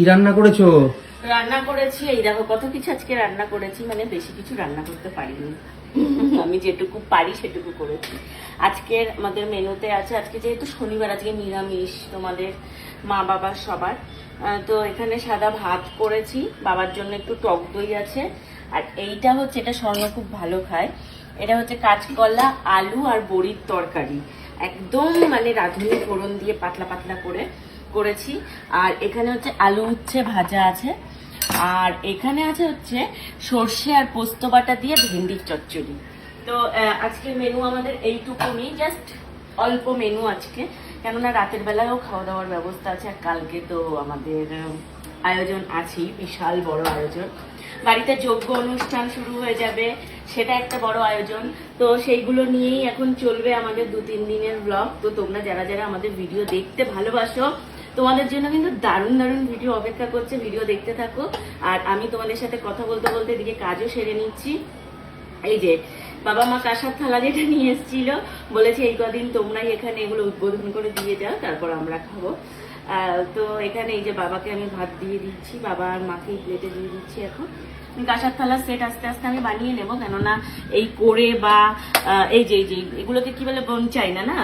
কি রান্না করেছো? রান্না করেছি, এই দেখো কত কিছু আজকে রান্না করেছি, মানে বেশি কিছু রান্না করতে পারিনি। আমি যেটুকু পারি সেটুকু করেছি। আজকের আমাদের মেনুতে আছে, আজকে যেহেতু শনিবার, আজকে নিরামিষ তোমাদের মা বাবার সবার। তো এখানে সাদা ভাত করেছি, বাবার জন্য একটু টক দই আছে। আর এইটা হচ্ছে, এটা স্বর্ণ খুব ভালো খায়, এটা হচ্ছে কাঁচকলা আলু আর বড়ির তরকারি, একদম মানে রাঁধুনি ফোড়ন দিয়ে পাতলা পাতলা করে করেছি। আর এখানে হচ্ছে আলু উচ্ছে ভাজা আছে। আর এখানে আছে হচ্ছে সর্ষে আর পোস্ত বাটা দিয়ে ভেন্ডির চচ্চড়ি। তো আজকের মেনু আমাদের এইটুকুনি, জাস্ট অল্প মেনু আজকে, কেননা রাতের বেলায়ও খাওয়া দাওয়ার ব্যবস্থা আছে। আর কালকে তো আমাদের আয়োজন আছেই, বিশাল বড় আয়োজন, বাড়িতে যজ্ঞ অনুষ্ঠান শুরু হয়ে যাবে, সেটা একটা বড় আয়োজন। তো সেইগুলো নিয়েই এখন চলবে আমাদের 2-3 দিনের ব্লগ। তো তোমরা যারা যারা আমাদের ভিডিও দেখতে ভালোবাসো, তোমাদের জন্য কিন্তু দারুণ দারুণ ভিডিও অপেক্ষা করছে, ভিডিও দেখতে থাকো। আর আমি তোমাদের সাথে কথা বলতে বলতে এদিকে কাজও সেরে নিচ্ছি। এই যে বাবা মা কাঁসার থালা যেটা নিয়ে এসেছিল, বলেছে এই কদিন তোমরাই এখানে এগুলো উদ্বোধন করে দিয়ে যাও, তারপর আমরা খাবো। তো এখানে এই যে বাবাকে আমি ভাত দিয়ে দিচ্ছি, বাবা আর মাকে প্লেটে দিয়ে দিচ্ছি। এখন কাঁসার থালার সেট আস্তে আস্তে আমি বানিয়ে নেবো, কেননা এই করে বা এই যে এগুলোকে কি বলে, বনচাই না,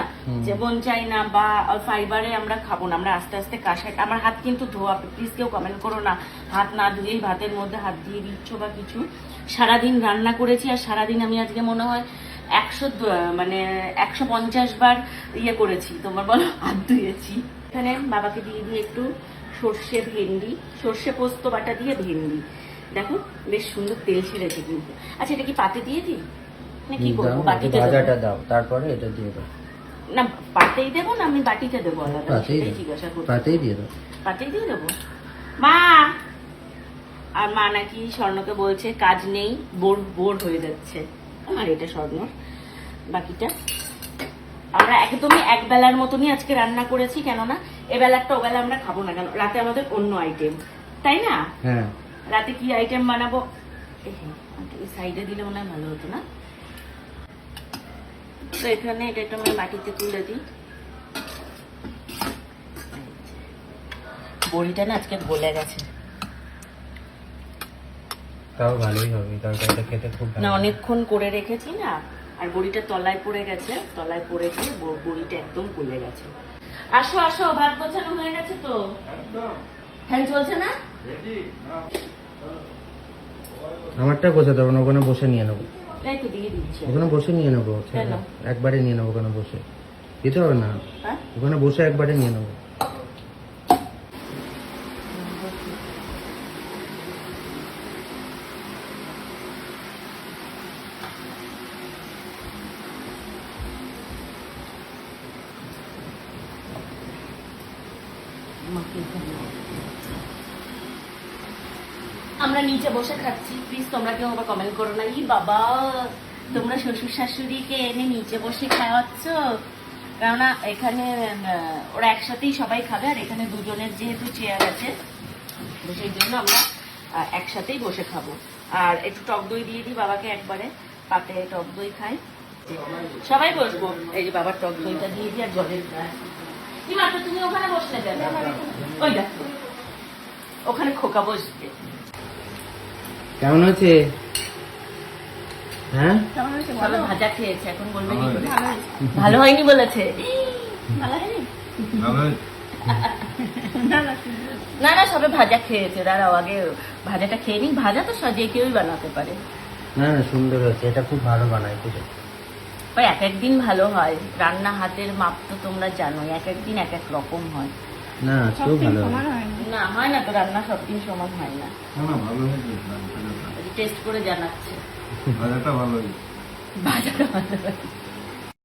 যে বনচাই না বা ফাইবারে আমরা খাবো না, আমরা আস্তে আস্তে কাঁসার। আমার হাত কিন্তু ধোয়া, প্লিজ কেউ কমেন্ট করো না হাত না ধুয়েই ভাতের মধ্যে হাত দিয়ে দিচ্ছ বা কিছু। সারাদিন রান্না করেছি, আর সারাদিন আমি আজকে মনে হয় 150 বার ইয়ে করেছি, তোমার বলো হাত ধুয়েছি। এখানে বাবাকে দিয়ে দিই একটু সর্ষে ভেন্ডি, সর্ষে পোস্ত বাটা দিয়ে ভেন্ডি, দেখো বেশ সুন্দর তেল ছেড়েছে কিন্তু। আচ্ছা এটা কি পাতে দিয়ে দিই না কি করবো? বাটিতে দাও, তারপরে এটা দিয়ে দাও। না পাতেই দেবো না আমি বাটিতে দেবো? আলাদা জিজ্ঞাসা করবো। পাতেই দিয়ে দাও। পাতেই দিয়ে দেবো। মা, আর মা নাকি স্বর্ণকে বলছে কাজ নেই, বোর হয়ে যাচ্ছে। আর এটা স্বর্ণ, বাকিটা আমরা একদমই এক বেলার মতনই আজকে রান্না করেছি, কেননা এবেলারটা ওবেলা আমরা খাবো না, কেন রাতে আমাদের অন্য আইটেম, তাই না? হ্যাঁ, রাতে কি আইটেম বানাবো? এই সাইডে দিলে মনে হয় ভালো হতো না? তো এখানে এটা একটু আমি মাটিতে তুলে দিই। বড়িটা না আজকে গলে গেছে, তাও ভালোই হবে, তরকারিটা খেতে খুব ভালো। না অনেকক্ষণ করে রেখেছি না, আর বড়িটা তলায় পড়ে গেছে, তলায় পড়ে গিয়ে বড়িটা একদম গলে গেছে। আসো আসো, ভাত গোছানো হয়ে গেছে তো? ফ্যান চলছে না? আমারটা গোছাতে হবে না, ওখানে বসে নিয়ে নেবো। তাই তো দিয়ে দিচ্ছি। ওখানে বসে নিয়ে নেবো, কেন? একবারে নিয়ে নেবো, ওখানে বসে দিতে হবে না। হ্যাঁ, ওখানে বসে একবারে নিয়ে নেবো। আমরা নিচে বসে খাচ্ছি, প্লিজ তোমরা কেউ আবার কমেন্ট করো না, ই বাবা তোমরা শ্বশুর শাশুড়িকে এনে নিচে বসে খাওয়াচ্ছ। কেননা এখানে ওরা একসাথেই সবাই খাবে, আর এখানে দুজনের যেহেতু চেয়ার আছে, তো সেই জন্য আমরা একসাথেই বসে খাবো। আর একটু টক দই দিয়ে দিই বাবাকে, একবারে পাতে টক দই খাই, সবাই বসবো। এই যে বাবার টক দইটা দিয়ে দিই, আর জলের গ্লাস। কি মাত্র তুমি ওখানে বসলে কেন? ওই দেখো ওখানে খোকা বসবে। কেমন হয়েছে? হ্যাঁ, সবাই ভাজা খেয়েছে, এখন বলবে কি করে? ভালো হয়নি বলেছে। ভালো হয়নি? না না, সবে ভাজা খেয়েছে। দাঁড়াও আগে ভাজাটা খেয়ে নিই, ভাজা তো যে কেউই বানাতে পারে। না না, সুন্দর হয়েছে, এটা খুব ভালো বানায় বুঝে। ওই এক একদিন ভালো হয়, রান্না হাতের মাপ তো তোমরা জানো, এক একদিন এক এক রকম হয়। না খুব ভালো না হয় না তো, রান্না সব দিন সমান হয় না। টেস্ট করে জানাচ্ছে। ভাজাটা ভালো, ভাজাটা ভালো।